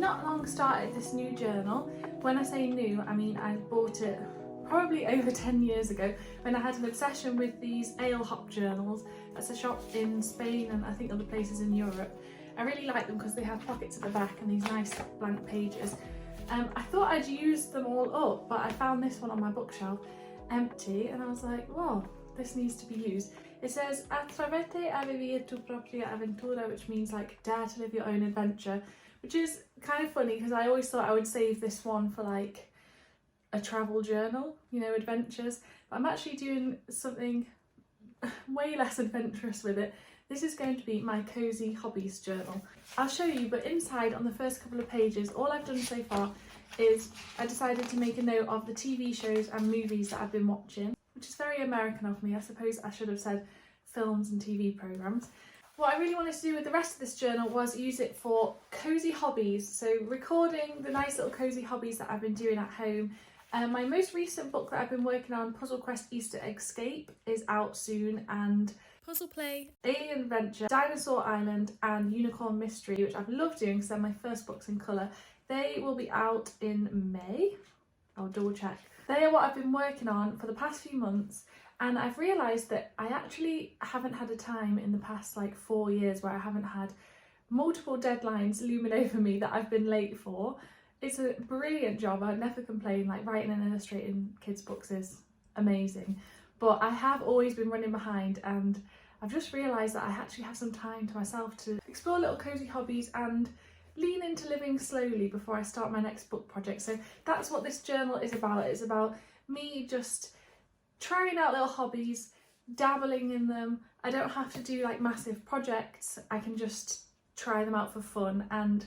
not long started this new journal. When I say new, I mean I bought it probably over 10 years ago when I had an obsession with these ale hop journals. That's a shop in Spain and I think other places in Europe. I really like them because they have pockets at the back and these nice blank pages. I thought I'd used them all up, but I found this one on my bookshelf empty and I was like, whoa, this needs to be used. It says, Atrevete a vivir tu propria aventura, which means like dare to live your own adventure, which is kind of funny because I always thought I would save this one for like a travel journal, you know, adventures. But I'm actually doing something way less adventurous with it. This is going to be my cozy hobbies journal. I'll show you, but inside on the first couple of pages, all I've done so far is I decided to make a note of the TV shows and movies that I've been watching, which is very American of me. I suppose I should have said films and TV programmes. What I really wanted to do with the rest of this journal was use it for cozy hobbies, so recording the nice little cozy hobbies that I've been doing at home. My most recent book that I've been working on, Puzzle Quest Easter Escape, is out soon, and Puzzle Play, Alien Adventure, Dinosaur Island and Unicorn Mystery, which I've loved doing because they're my first books in colour, they will be out in May. I'll double check. They are what I've been working on for the past few months, and I've realised that I actually haven't had a time in the past like 4 years where I haven't had multiple deadlines looming over me that I've been late for. It's a brilliant job, I'd never complain, like writing and illustrating kids' books is amazing. But I have always been running behind and I've just realised that I actually have some time to myself to explore little cosy hobbies and lean into living slowly before I start my next book project. So that's what this journal is about. It's about me just trying out little hobbies, dabbling in them. I don't have to do like massive projects, I can just try them out for fun and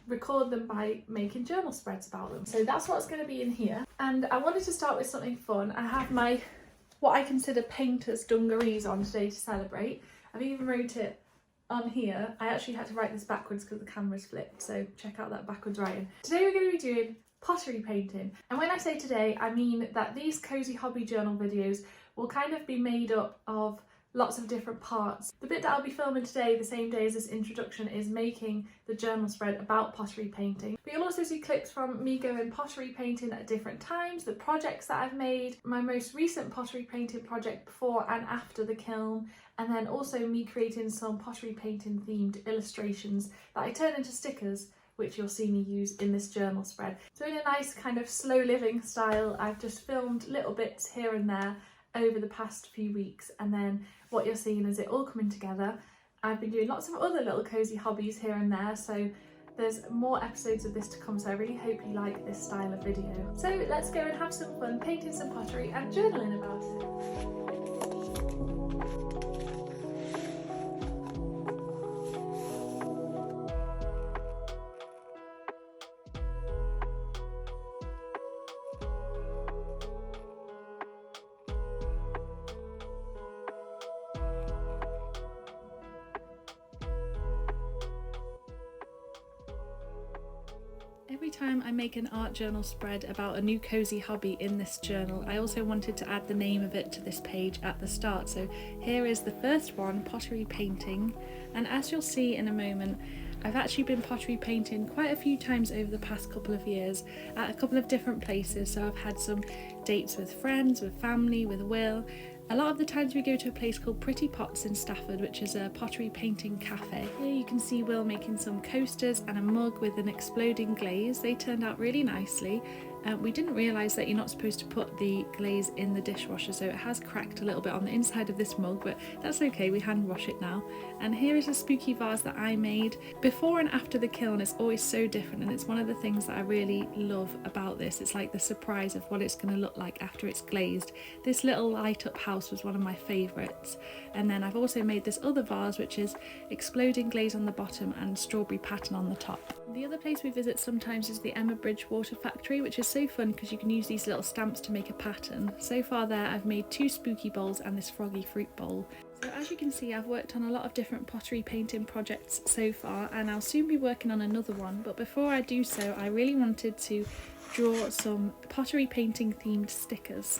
record them by making journal spreads about them. So that's what's going to be in here. And I wanted to start with something fun. I have my what I consider painter's dungarees on today to celebrate. I've even wrote it on here. I actually had to write this backwards because the camera's flipped, so check out that backwards writing. Today we're going to be doing pottery painting, and when I say today I mean that these cozy hobby journal videos will kind of be made up of lots of different parts. The bit that I'll be filming today, the same day as this introduction, is making the journal spread about pottery painting. But you'll also see clips from me going pottery painting at different times, the projects that I've made, my most recent pottery painting project before and after the kiln, and then also me creating some pottery painting themed illustrations that I turn into stickers, which you'll see me use in this journal spread. So in a nice kind of slow living style, I've just filmed little bits here and there over the past few weeks, and then what you're seeing is it all coming together. I've been doing lots of other little cozy hobbies here and there, so there's more episodes of this to come, so I really hope you like this style of video. So let's go and have some fun painting some pottery and journaling about it. Every time I make an art journal spread about a new cozy hobby in this journal, I also wanted to add the name of it to this page at the start. So here is the first one, Pottery Painting, and as you'll see in a moment, I've actually been pottery painting quite a few times over the past couple of years at a couple of different places. So I've had some dates with friends, with family, with Will. A lot of the times we go to a place called Pretty Pots in Stafford, which is a pottery painting cafe. Here you can see Will making some coasters and a mug with an exploding glaze. They turned out really nicely. We didn't realise that you're not supposed to put the glaze in the dishwasher, so it has cracked a little bit on the inside of this mug, but that's okay, we hand wash it now. And here is a spooky vase that I made. Before and after the kiln is always so different, and it's one of the things that I really love about this. It's like the surprise of what it's going to look like after it's glazed. This little light up house was one of my favourites. And then I've also made this other vase, which is exploding glaze on the bottom and strawberry pattern on the top. The other place we visit sometimes is the Emma Bridge Water Factory, which is so fun because you can use these little stamps to make a pattern. So far there I've made 2 spooky bowls and this froggy fruit bowl. So as you can see, I've worked on a lot of different pottery painting projects so far, and I'll soon be working on another one, but before I do so I really wanted to draw some pottery painting themed stickers.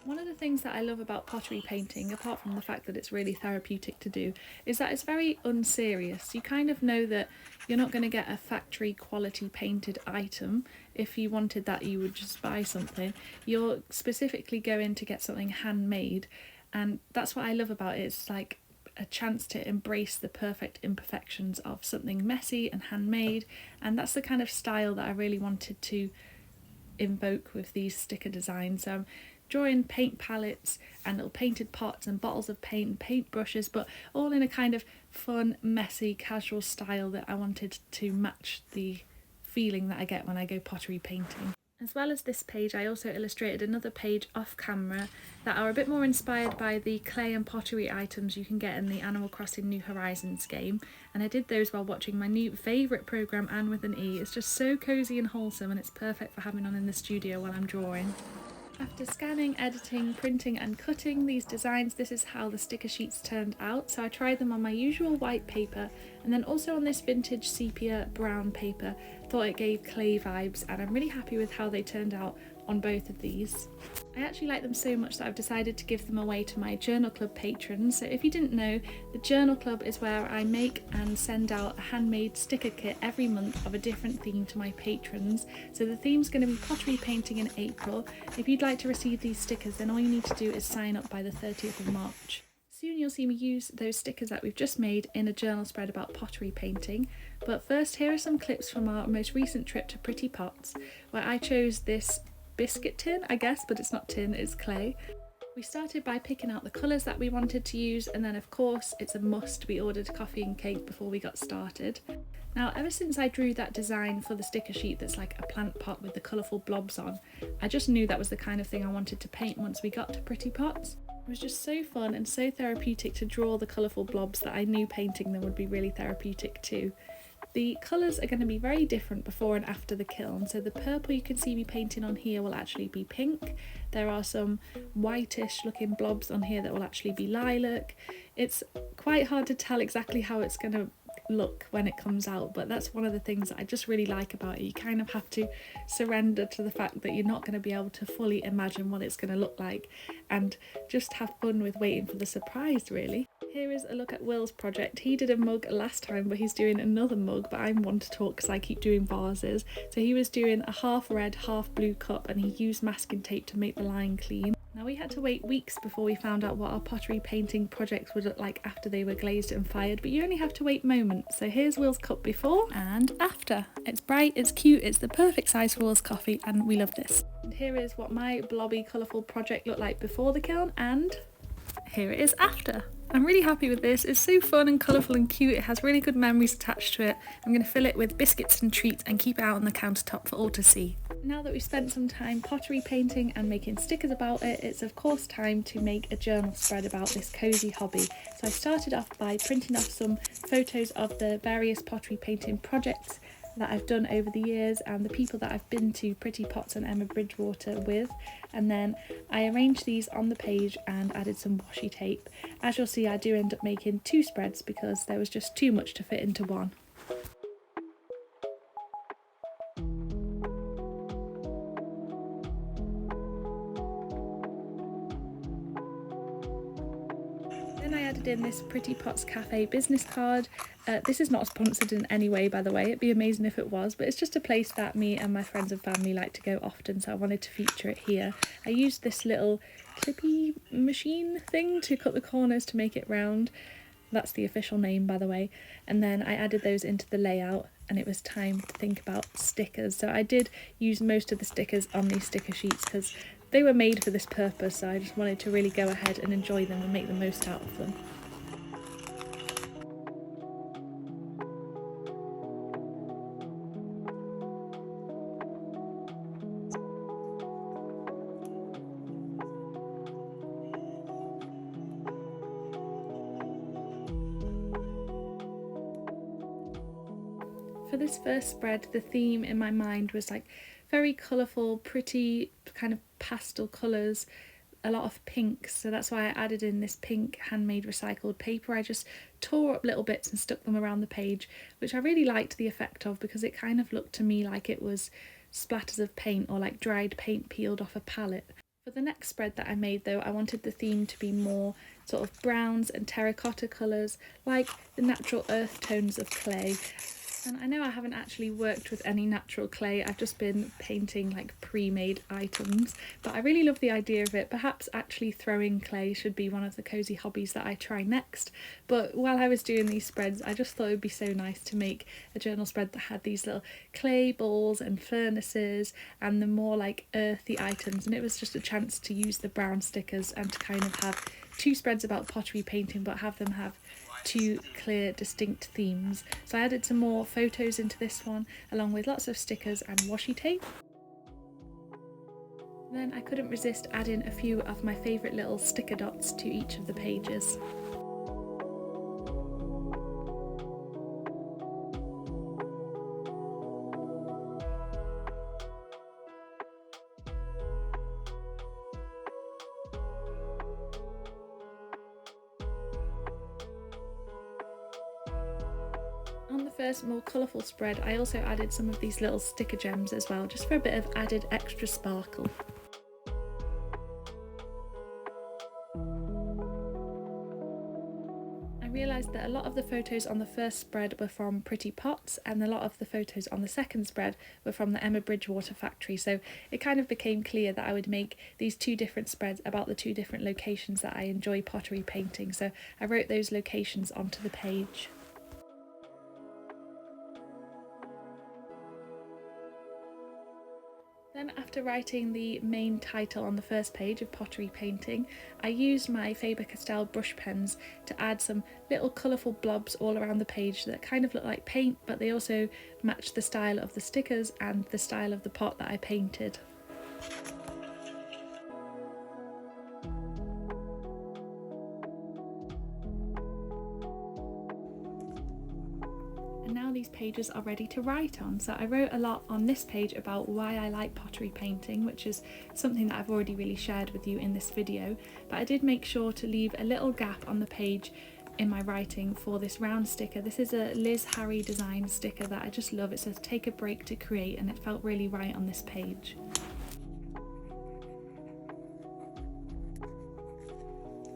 One of the things that I love about pottery painting, apart from the fact that it's really therapeutic to do, is that it's very unserious. You kind of know that you're not going to get a factory quality painted item. If you wanted that, you would just buy something. You're specifically going to get something handmade, and that's what I love about it. It's like a chance to embrace the perfect imperfections of something messy and handmade, and that's the kind of style that I really wanted to invoke with these sticker designs. So I'm drawing paint palettes and little painted pots and bottles of paint and paint brushes, but all in a kind of fun, messy, casual style that I wanted to match the feeling that I get when I go pottery painting. As well as this page, I also illustrated another page off camera that are a bit more inspired by the clay and pottery items you can get in the Animal Crossing New Horizons game, and I did those while watching my new favourite programme, Anne with an E. It's just so cosy and wholesome, and it's perfect for having on in the studio while I'm drawing. After scanning, editing, printing and cutting these designs, this is how the sticker sheets turned out. So I tried them on my usual white paper and then also on this vintage sepia brown paper. Thought it gave clay vibes, and I'm really happy with how they turned out on both of these. I actually like them so much that I've decided to give them away to my Journal Club patrons. So if you didn't know, the Journal Club is where I make and send out a handmade sticker kit every month of a different theme to my patrons. So the theme's going to be pottery painting in April. If you'd like to receive these stickers, then all you need to do is sign up by the 30th of March. Soon you'll see me use those stickers that we've just made in a journal spread about pottery painting. But first, here are some clips from our most recent trip to Pretty Pots, where I chose this biscuit tin, I guess, but it's not tin, it's clay. We started by picking out the colours that we wanted to use, and then of course it's a must, we ordered coffee and cake before we got started. Now, ever since I drew that design for the sticker sheet that's like a plant pot with the colourful blobs on, I just knew that was the kind of thing I wanted to paint once we got to Pretty Pots. It was just so fun and so therapeutic to draw the colourful blobs that I knew painting them would be really therapeutic too. The colours are going to be very different before and after the kiln. So the purple you can see me painting on here will actually be pink. There are some whitish looking blobs on here that will actually be lilac. It's quite hard to tell exactly how it's going to look when it comes out, but that's one of the things that I just really like about it. You kind of have to surrender to the fact that you're not going to be able to fully imagine what it's going to look like, and just have fun with waiting for the surprise, really. Here is a look at Will's project. He did a mug last time, but he's doing another mug, but I'm one to talk because I keep doing vases. So he was doing a half red, half blue cup, and he used masking tape to make the line clean. Now, we had to wait weeks before we found out what our pottery painting projects would look like after they were glazed and fired, but you only have to wait moments. So here's Will's cup before and after. It's bright, it's cute, it's the perfect size for Will's coffee, and we love this. And here is what my blobby colourful project looked like before the kiln, and here it is after. I'm really happy with this. It's so fun and colourful and cute. It has really good memories attached to it. I'm going to fill it with biscuits and treats and keep it out on the countertop for all to see. Now that we've spent some time pottery painting and making stickers about it, it's of course time to make a journal spread about this cosy hobby. So I started off by printing off some photos of the various pottery painting projects that I've done over the years and the people that I've been to Pretty Pots and Emma Bridgewater with, and then I arranged these on the page and added some washi tape. As you'll see, I do end up making two spreads because there was just too much to fit into one. Then I added in this Pretty Pots Cafe business card. This is not sponsored in any way, by the way. It'd be amazing if it was, but it's just a place that me and my friends and family like to go often, so I wanted to feature it here. I used this little clippy machine thing to cut the corners to make it round. That's the official name, by the way. And then I added those into the layout, and it was time to think about stickers. So I did use most of the stickers on these sticker sheets because they were made for this purpose, so I just wanted to really go ahead and enjoy them and make the most out of them. For this first spread, the theme in my mind was like very colourful, pretty kind of pastel colours, a lot of pinks, so that's why I added in this pink handmade recycled paper. I just tore up little bits and stuck them around the page, which I really liked the effect of because it kind of looked to me like it was splatters of paint or like dried paint peeled off a palette. For the next spread that I made though, I wanted the theme to be more sort of browns and terracotta colours, like the natural earth tones of clay. And I know I haven't actually worked with any natural clay, I've just been painting like pre-made items, but I really love the idea of it. Perhaps actually throwing clay should be one of the cosy hobbies that I try next. But while I was doing these spreads, I just thought it would be so nice to make a journal spread that had these little clay balls and furnaces and the more like earthy items, and it was just a chance to use the brown stickers and to kind of have two spreads about pottery painting but have them have two clear distinct themes. So I added some more photos into this one along with lots of stickers and washi tape. Then I couldn't resist adding a few of my favourite little sticker dots to each of the pages. On the first more colourful spread, I also added some of these little sticker gems as well, just for a bit of added extra sparkle. I realised that a lot of the photos on the first spread were from Pretty Pots and a lot of the photos on the second spread were from the Emma Bridgewater factory, so it kind of became clear that I would make these two different spreads about the two different locations that I enjoy pottery painting, so I wrote those locations onto the page. Then after writing the main title on the first page of Pottery Painting, I used my Faber-Castell brush pens to add some little colourful blobs all around the page that kind of look like paint, but they also match the style of the stickers and the style of the pot that I painted. And now these pages are ready to write on. So I wrote a lot on this page about why I like pottery painting, which is something that I've already really shared with you in this video, but I did make sure to leave a little gap on the page in my writing for this round sticker. This is a Liz Harry design sticker that I just love. It says "Take a break to create," and it felt really right on this page.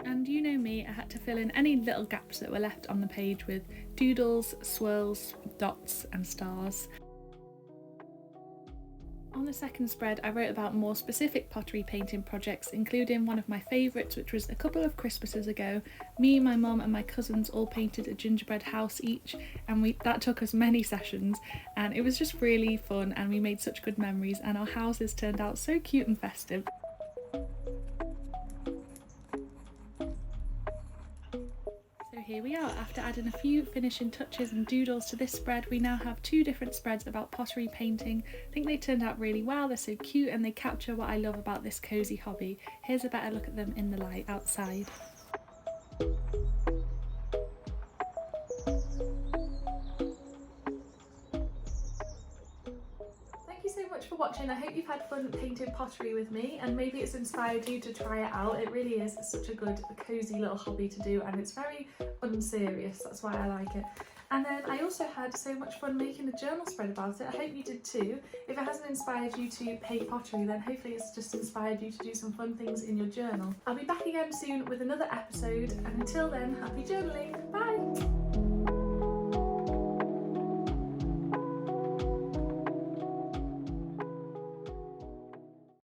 And you know me, I had to fill in any little gaps that were left on the page with doodles, swirls, dots and stars. On the second spread, I wrote about more specific pottery painting projects, including one of my favourites, which was a couple of Christmases ago. Me, my mum and my cousins all painted a gingerbread house each, and that took us many sessions, and it was just really fun and we made such good memories, and our houses turned out so cute and festive. Here we are. After adding a few finishing touches and doodles to this spread, we now have two different spreads about pottery painting. I think they turned out really well, they're so cute and they capture what I love about this cosy hobby. Here's a better look at them in the light outside. For watching. I hope you've had fun painting pottery with me, and maybe it's inspired you to try it out. It really is such a good cozy little hobby to do, and it's very unserious, that's why I like it. And then I also had so much fun making a journal spread about it. I hope you did too. If it hasn't inspired you to paint pottery, then hopefully it's just inspired you to do some fun things in your journal. I'll be back again soon with another episode, and until then, happy journaling. Bye!